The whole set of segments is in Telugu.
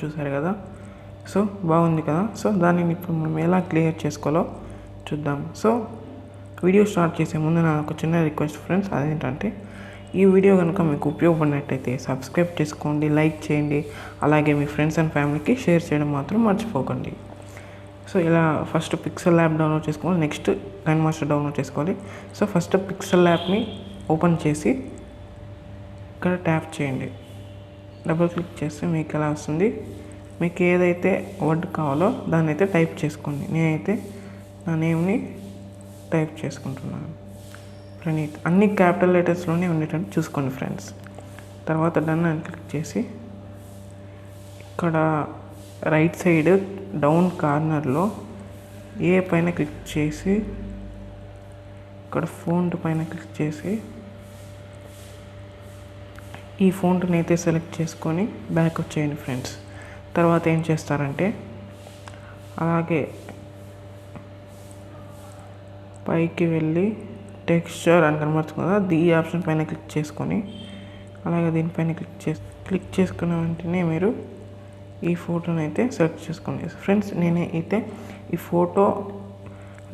చూసారు కదా. సో బాగుంది కదా. సో దానిని ఇప్పుడు మనం ఎలా క్లియర్ చేసుకోవాలో చూద్దాం. సో వీడియో స్టార్ట్ చేసే ముందు నాకు చిన్న రిక్వెస్ట్ ఫ్రెండ్స్, అదేంటంటే ఈ వీడియో కనుక మీకు ఉపయోగపడినట్టయితే సబ్స్క్రైబ్ చేసుకోండి, లైక్ చేయండి, అలాగే మీ ఫ్రెండ్స్ అండ్ ఫ్యామిలీకి షేర్ చేయడం మాత్రం మర్చిపోకండి. సో ఇలా ఫస్ట్ పిక్సెల్ ల్యాబ్ డౌన్లోడ్ చేసుకోవాలి, నెక్స్ట్ కైన్మాస్టర్ డౌన్లోడ్ చేసుకోవాలి. సో ఫస్ట్ పిక్సెల్ ల్యాబ్ని ఓపెన్ చేసి ఇక్కడ ట్యాప్ చేయండి. డబుల్ క్లిక్ చేస్తే మీకు ఎలా వస్తుంది, మీకు ఏదైతే వర్డ్ కావాలో దాన్ని అయితే టైప్ చేసుకోండి. నేనైతే నా నేమ్ని టైప్ చేసుకుంటున్నాను, ప్రణీత్. అన్ని క్యాపిటల్ లెటర్స్లోనే ఉండేటట్టు చూసుకోండి ఫ్రెండ్స్. తర్వాత డన్ అని క్లిక్ చేసి ఇక్కడ రైట్ సైడ్ డౌన్ కార్నర్లో ఏ పైన క్లిక్ చేసి ఇక్కడ ఫోంట్ పైన క్లిక్ చేసి ఈ ఫోంట్ని అయితే సెలెక్ట్ చేసుకొని బ్యాక్ వచ్చేయండి ఫ్రెండ్స్. తర్వాత ఏం చేస్తారంటే అలాగే పైకి వెళ్ళి టెక్స్చర్ అని కనబడుతుంది కదా, ఈ ఆప్షన్ పైన క్లిక్ చేసుకొని అలాగే దీనిపైన క్లిక్ చేసుకున్న వెంటనే మీరు ఈ ఫోటోని అయితే సెలెక్ట్ చేసుకోండి ఫ్రెండ్స్. నేనైతే ఈ ఫోటో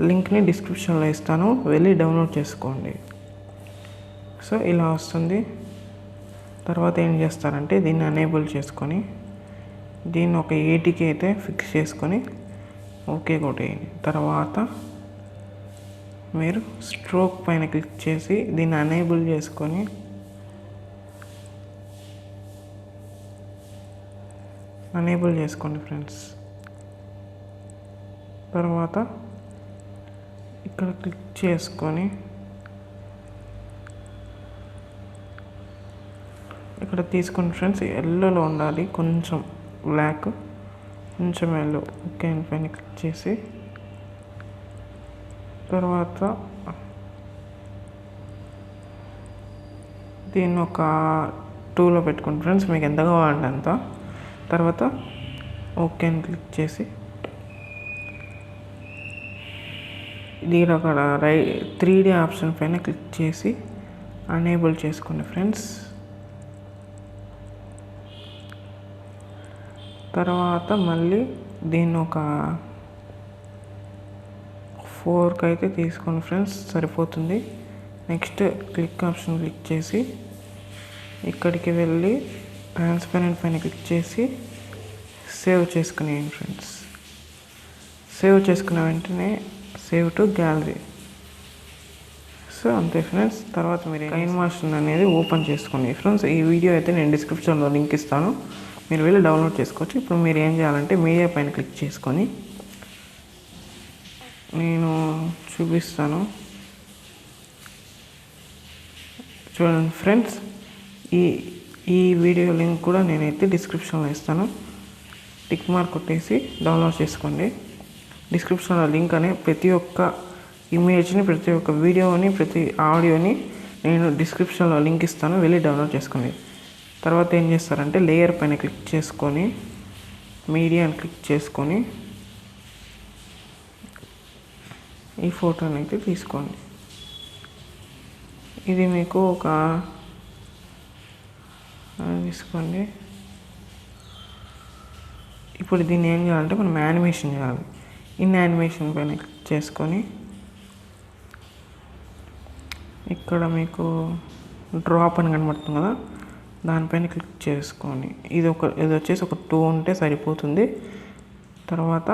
లింక్ని డిస్క్రిప్షన్లో ఇస్తాను, వెళ్ళి డౌన్లోడ్ చేసుకోండి. సో ఇలా వస్తుంది. తర్వాత ఏం చేస్తారంటే దీన్ని ఎనేబుల్ చేసుకొని దీన్ని ఒక 80కి అయితే ఫిక్స్ చేసుకొని ఓకే కొట్టేయండి. తర్వాత మీరు స్ట్రోక్ పైన క్లిక్ చేసి దీన్ని ఎనేబుల్ చేసుకొని చేసుకోండి ఫ్రెండ్స్. తర్వాత ఇక్కడ క్లిక్ చేసుకొని ఇక్కడ తీసుకోండి ఫ్రెండ్స్. ఎల్లోలో ఉండాలి, కొంచెం బ్లాక్, కొంచెం ఎల్లో. ఓకే పైన క్లిక్ చేసి తర్వాత దీన్ని ఒక 2లో పెట్టుకోండి ఫ్రెండ్స్, మీకు ఎంత కావాలంటే అంత. తర్వాత ఓకే అని క్లిక్ చేసి దీని అక్కడ 3D ఆప్షన్ పైన క్లిక్ చేసి ఎనేబుల్ చేసుకోండి ఫ్రెండ్స్. తర్వాత మళ్ళీ దీన్ని ఒక 4కి అయితే తీసుకోండి ఫ్రెండ్స్, సరిపోతుంది. నెక్స్ట్ క్లిక్ ఆప్షన్ క్లిక్ చేసి ఇక్కడికి వెళ్ళి ట్రాన్స్పరెంట్ పైన క్లిక్ చేసి సేవ్ చేసుకునేయండి ఫ్రెండ్స్. సేవ్ చేసుకున్న వెంటనే సేవ్ టు గ్యాలరీ. సో అంతే ఫ్రెండ్స్. తర్వాత మీరు కైన్మాస్టర్ అనేది ఓపెన్ చేసుకోండి ఫ్రెండ్స్. ఈ వీడియో అయితే నేను డిస్క్రిప్షన్లో లింక్ ఇస్తాను, మీరు వెళ్ళి డౌన్లోడ్ చేసుకోవచ్చు. ఇప్పుడు మీరు ఏం చేయాలంటే మీడియా పైన క్లిక్ చేసుకొని నేను చూపిస్తాను చూడండి ఫ్రెండ్స్. ఈ వీడియో లింక్ కూడా నేనైతే డిస్క్రిప్షన్లో ఇస్తాను, టిక్ మార్క్ కొట్టేసి డౌన్లోడ్ చేసుకోండి. డిస్క్రిప్షన్లో లింక్ అనే ప్రతి ఒక్క ఇమేజ్ని, ప్రతి ఒక్క వీడియోని, ప్రతి ఆడియోని నేను డిస్క్రిప్షన్లో లింక్ ఇస్తాను, వెళ్ళి డౌన్లోడ్ చేసుకోండి. తర్వాత ఏం చేస్తారంటే లేయర్ పైన క్లిక్ చేసుకొని మీడియాని క్లిక్ చేసుకొని ఈ ఫోటోని అయితే తీసుకోండి. ఇది మీకు ఒక తీసుకోండి. ఇప్పుడు దీన్ని ఏం చేయాలంటే మనం యానిమేషన్ చేయాలి. ఇన్ యానిమేషన్ పైన క్లిక్ చేసుకొని ఇక్కడ మీకు డ్రాప్ అని కనబడుతుంది కదా, దానిపైన క్లిక్ చేసుకోండి. ఇది వచ్చేసి ఒక 2 ఉంటే సరిపోతుంది. తర్వాత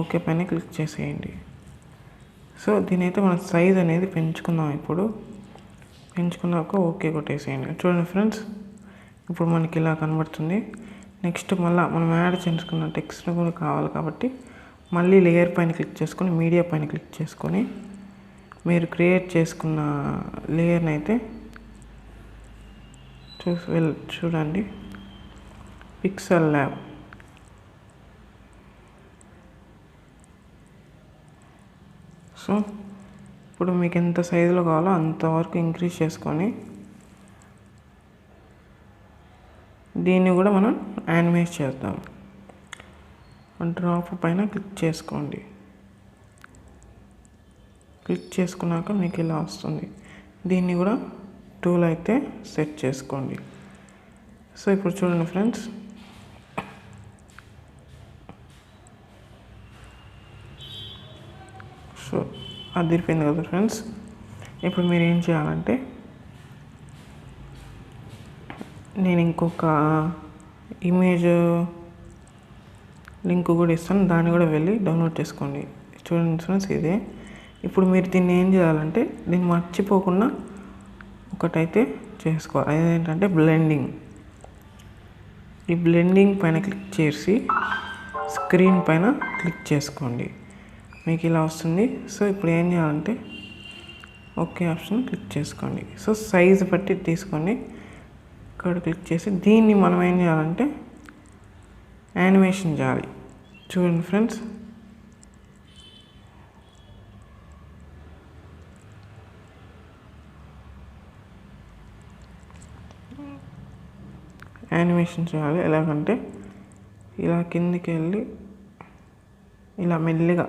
ఓకే పైన క్లిక్ చేసేయండి. సో దీనైతే మన సైజ్ అనేది పెంచుకుందాం. ఇప్పుడు పెంచుకున్నాక ఓకే కొట్టేసేయండి. చూడండి ఫ్రెండ్స్, ఇప్పుడు మనకి ఇలా కనబడుతుంది. నెక్స్ట్ మళ్ళీ మనం యాడ్ చేసుకున్న టెక్స్ట్ కూడా కావాలి కాబట్టి మళ్ళీ లేయర్ పైన క్లిక్ చేసుకొని మీడియా పైన క్లిక్ చేసుకొని మీరు క్రియేట్ చేసుకున్న లేయర్ని అయితే చూడండి, పిక్సెల్ ల్యాబ్. సో ఇప్పుడు మీకు ఎంత సైజులో కావాలో అంతవరకు ఇంక్రీజ్ చేసుకొని దీన్ని కూడా మనం యానిమేట్ చేద్దాం. డ్రాప్ పైన క్లిక్ చేసుకోండి. క్లిక్ చేసుకున్నాక మీకు ఇలా వస్తుంది. దీన్ని కూడా టూల్ అయితే సెట్ చేసుకోండి. సో ఇప్పుడు చూడండి ఫ్రెండ్స్, సో అది తిరిపోయింది కదా ఫ్రెండ్స్. ఇప్పుడు మీరు ఏం చేయాలంటే, నేను ఇంకొక ఇమేజ్ లింక్ కూడా ఇస్తాను, దాన్ని కూడా వెళ్ళి డౌన్లోడ్ చేసుకోండి. చూడండి ఫ్రెండ్స్ ఇదే. ఇప్పుడు మీరు దీన్ని ఏం చేయాలంటే, దీన్ని మర్చిపోకుండా ఒకటైతే చేసుకోవాలి. అదేంటంటే బ్లెండింగ్. ఈ బ్లెండింగ్ పైన క్లిక్ చేసి స్క్రీన్ పైన క్లిక్ చేసుకోండి, మీకు ఇలా వస్తుంది. సో ఇప్పుడు ఏం చేయాలంటే ఓకే ఆప్షన్ క్లిక్ చేసుకోండి. సో సైజ్ బట్టి తీసుకోండి, ఇక్కడ క్లిక్ చేసి దీన్ని మనం ఏం చేయాలంటే యానిమేషన్ చేయాలి. చూడండి ఫ్రెండ్స్, యానిమేషన్ చేయాలి. ఎలాగంటే ఇలా కిందికి వెళ్ళి ఇలా మెల్లిగా,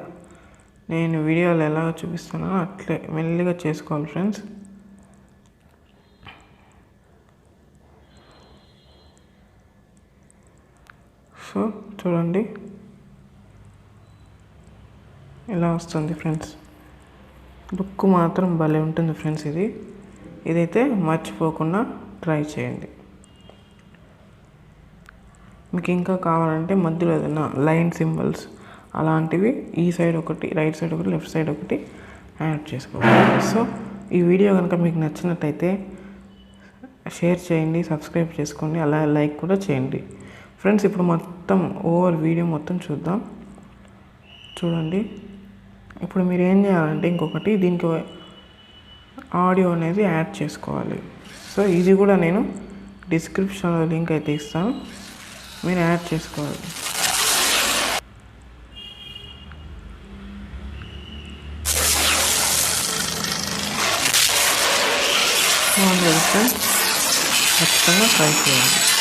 నేను వీడియోలో ఎలా చూపిస్తానో అట్లే మెల్లిగా చేసుకోవాలి ఫ్రెండ్స్. సో చూడండి ఇలా వస్తుంది ఫ్రెండ్స్. లుక్ మాత్రం భలే ఉంటుంది ఫ్రెండ్స్. ఇదైతే మర్చిపోకుండా ట్రై చేయండి. మీకు ఇంకా కావాలంటే మధ్యలో ఏదైనా లైన్ సింబల్స్ అలాంటివి ఈ సైడ్ ఒకటి, రైట్ సైడ్ ఒకటి, లెఫ్ట్ సైడ్ ఒకటి యాడ్ చేసుకోవాలి. సో ఈ వీడియో కనుక మీకు నచ్చినట్టయితే షేర్ చేయండి, సబ్స్క్రైబ్ చేసుకోండి, అలా లైక్ కూడా చేయండి ఫ్రెండ్స్. ఇప్పుడు మొత్తం ఓవర్ వీడియో మొత్తం చూద్దాం. చూడండి, ఇప్పుడు మీరు ఏం చేయాలంటే ఇంకొకటి, దీనికి ఆడియో అనేది యాడ్ చేసుకోవాలి. సో ఇది కూడా నేను డిస్క్రిప్షన్లో లింక్ అయితే ఇస్తాను, మీరు యాడ్ చేసుకోవాలి. బాగుంది ఫ్రెండ్స్, ఖచ్చితంగా ట్రై చేయండి.